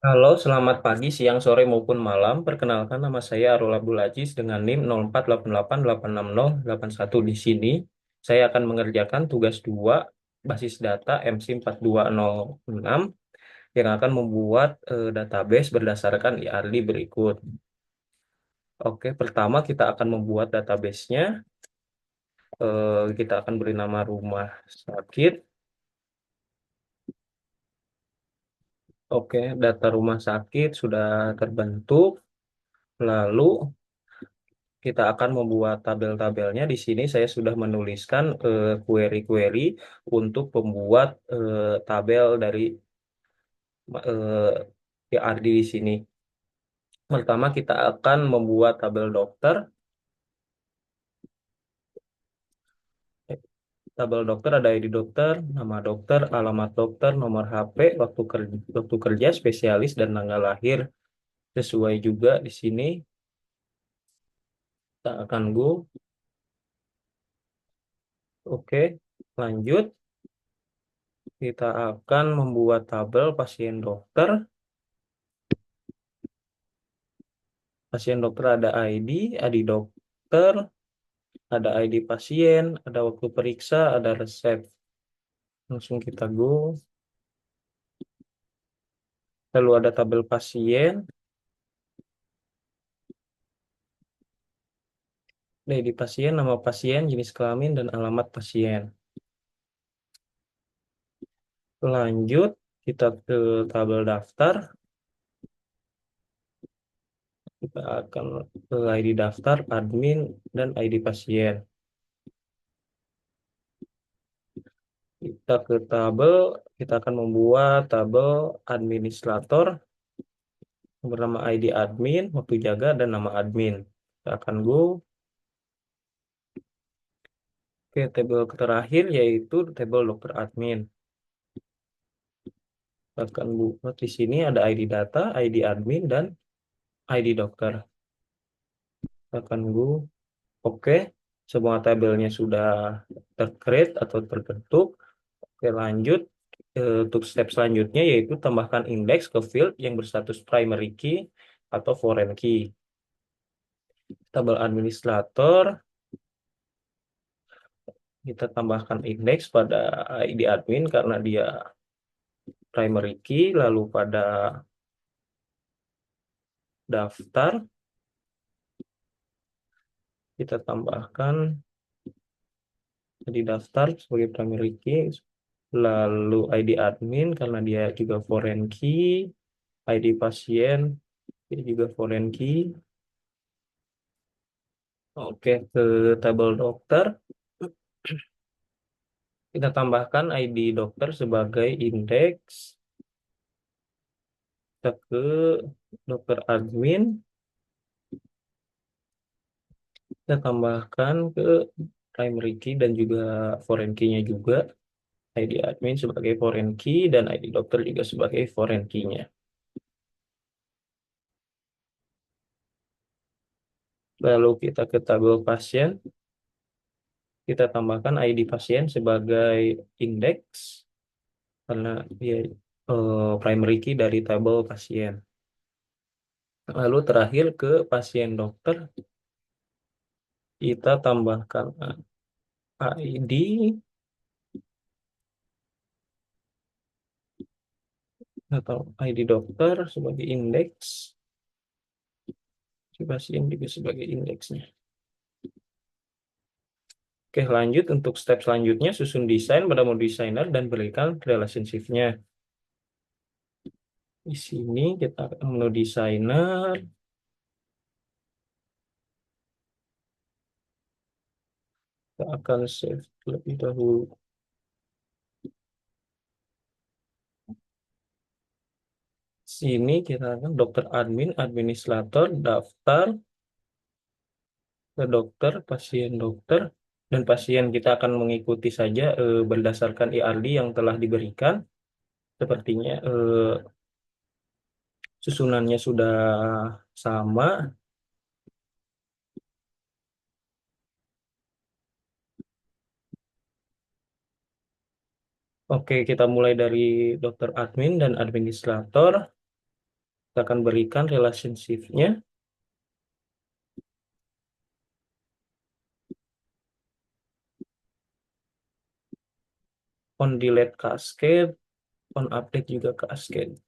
Halo, selamat pagi, siang, sore, maupun malam. Perkenalkan nama saya Arul Abdul Aziz dengan NIM 0488860881 di sini. Saya akan mengerjakan tugas 2 basis data MC 4206 yang akan membuat database berdasarkan IARLI berikut. Oke, pertama kita akan membuat database-nya. Kita akan beri nama rumah sakit. Oke, data rumah sakit sudah terbentuk. Lalu kita akan membuat tabel-tabelnya. Di sini saya sudah menuliskan query-query untuk membuat tabel dari PRD di sini. Pertama kita akan membuat tabel dokter. Eh, Tabel dokter ada ID dokter, nama dokter, alamat dokter, nomor HP, waktu kerja, spesialis, dan tanggal lahir. Sesuai juga di sini. Kita akan go. Oke, lanjut. Kita akan membuat tabel pasien dokter. Pasien dokter ada ID dokter, ada ID pasien, ada waktu periksa, ada resep. Langsung kita go. Lalu ada tabel pasien, ada ID pasien, nama pasien, jenis kelamin, dan alamat pasien. Lanjut, kita ke tabel daftar. Kita akan ke ID daftar, admin, dan ID pasien. Kita ke tabel, kita akan membuat tabel administrator bernama ID admin, waktu jaga, dan nama admin. Kita akan go. Oke, tabel terakhir yaitu tabel dokter admin. Akan buka di sini ada ID data, ID admin, dan ID dokter. Akan go. Oke, semua tabelnya sudah tercreate atau terbentuk. Oke, lanjut. Untuk step selanjutnya yaitu tambahkan indeks ke field yang berstatus primary key atau foreign key. Tabel administrator, kita tambahkan indeks pada ID admin karena dia primary key, lalu pada daftar kita tambahkan di daftar sebagai primary key, lalu ID admin karena dia juga foreign key, ID pasien dia juga foreign key. Oke, ke tabel dokter kita tambahkan ID dokter sebagai indeks. Kita ke dokter admin, kita tambahkan ke primary key dan juga foreign key-nya juga. ID admin sebagai foreign key dan ID dokter juga sebagai foreign key-nya. Lalu kita ke tabel pasien, kita tambahkan ID pasien sebagai indeks karena dia primary key dari tabel pasien. Lalu terakhir ke pasien dokter, kita tambahkan ID atau ID dokter sebagai indeks, si pasien juga sebagai indeksnya. Oke, lanjut untuk step selanjutnya, susun desain pada mode designer dan berikan relationship-nya. Di sini kita akan menu designer, kita akan save terlebih dahulu. Sini kita akan dokter admin, administrator, daftar, ke dokter, pasien dokter, dan pasien kita akan mengikuti saja berdasarkan IRD yang telah diberikan. Sepertinya susunannya sudah sama. Oke, kita mulai dari dokter admin dan administrator. Kita akan berikan relationship-nya on delete cascade, on update juga cascade.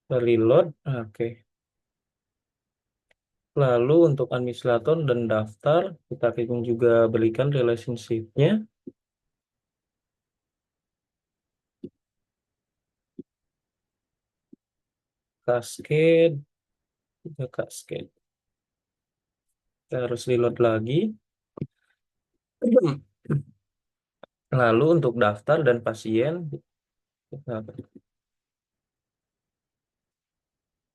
Reload, oke. Lalu untuk administrator dan daftar, kita akan juga berikan relationship-nya cascade, juga cascade. Kita harus reload lagi. Lalu untuk daftar dan pasien, kita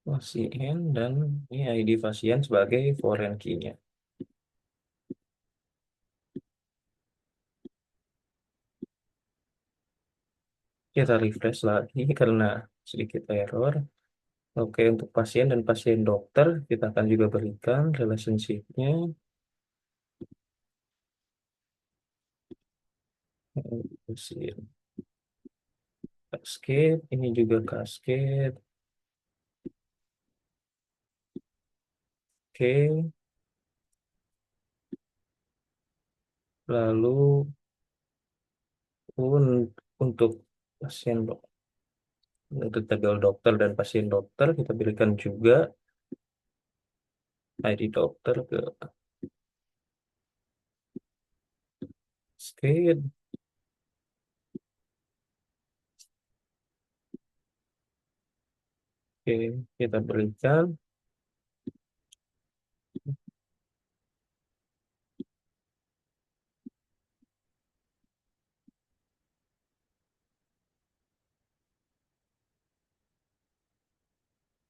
pasien dan ini ID pasien sebagai foreign key-nya. Kita refresh lagi karena sedikit error. Oke, untuk pasien dan pasien dokter, kita akan juga berikan relationship-nya. Pasien cascade, ini juga cascade. Oke, lalu untuk pasien dok, untuk tabel dokter dan pasien dokter, kita berikan juga ID dokter ke cascade. Oke, kita berikan.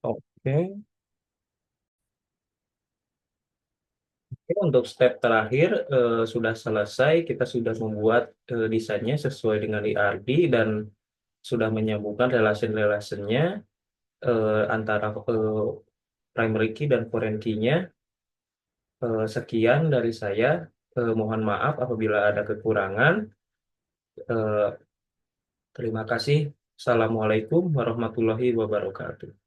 Oke. Oke, untuk step terakhir sudah selesai. Kita sudah membuat desainnya sesuai dengan ERD dan sudah menyambungkan relation-relationnya antara primary key dan foreign key-nya. Sekian dari saya. Mohon maaf apabila ada kekurangan. Eh, Terima kasih. Assalamualaikum warahmatullahi wabarakatuh.